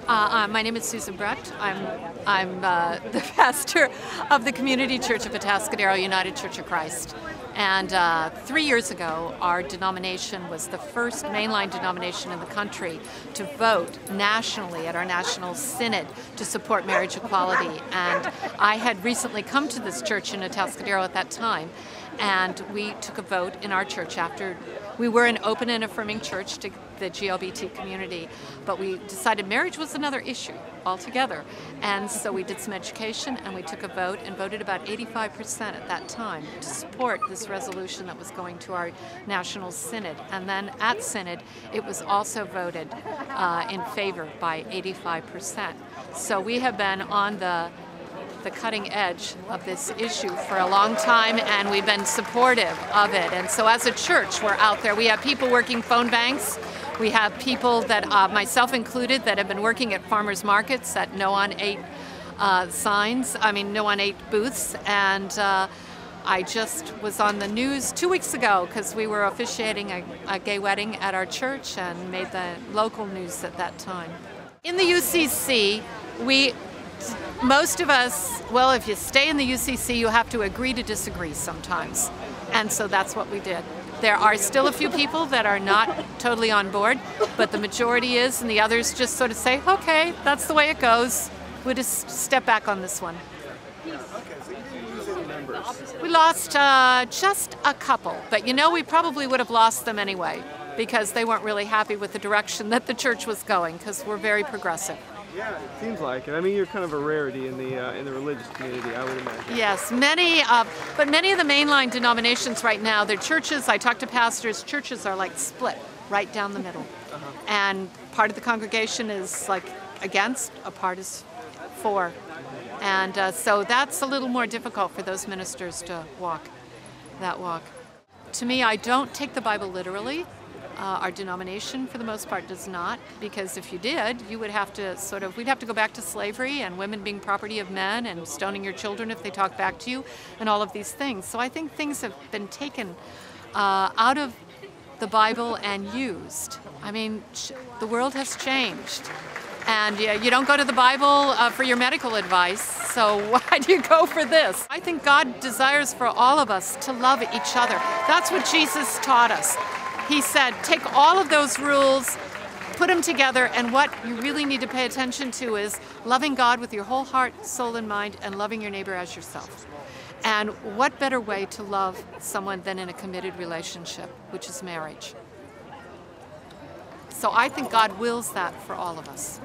My name is Susan Brecht. I'm the pastor of the Community Church of Attascadero United Church of Christ. And 3 years ago, our denomination was the first mainline denomination in the country to vote nationally at our national synod to support marriage equality. And I had recently come to this church in Attascadero at that time, and we took a vote in our church after we were an open and affirming church to the GLBT community, but we decided marriage was another issue altogether. And so we did some education and we took a vote and voted about 85% at that time to support this resolution that was going to our national synod. And then at synod, it was also voted in favor by 85%. So we have been on the cutting edge of this issue for a long time, and we've been supportive of it. And so as a church, we're out there. We have people working phone banks. We have people that, myself included, that have been working at farmers markets at No on 8 No on 8 booths. And I just was on the news 2 weeks ago because we were officiating a gay wedding at our church and made the local news at that time. In the UCC, most of us, well, if you stay in the UCC, you have to agree to disagree sometimes. And so that's what we did. There are still a few people that are not totally on board, but the majority is, and the others just sort of say, okay, that's the way it goes. We'll just step back on this one. Okay, so you didn't lose any members. We lost just a couple, but you know, we probably would have lost them anyway because they weren't really happy with the direction that the church was going, because we're very progressive. Yeah, it seems like it. I mean, you're kind of a rarity in the religious community, I would imagine. Yes, but many of the mainline denominations right now, they're churches. I talk to pastors. Churches are like split right down the middle, and part of the congregation is like against, a part is for, and so that's a little more difficult for those ministers to walk that walk. To me, I don't take the Bible literally. Our denomination, for the most part, does not, because if you did, you would have to we'd have to go back to slavery and women being property of men and stoning your children if they talk back to you and all of these things. So I think things have been taken out of the Bible and used. I mean, the world has changed. And you don't go to the Bible for your medical advice, so why do you go for this? I think God desires for all of us to love each other. That's what Jesus taught us. He said, take all of those rules, put them together, and what you really need to pay attention to is loving God with your whole heart, soul, and mind, and loving your neighbor as yourself. And what better way to love someone than in a committed relationship, which is marriage? So I think God wills that for all of us.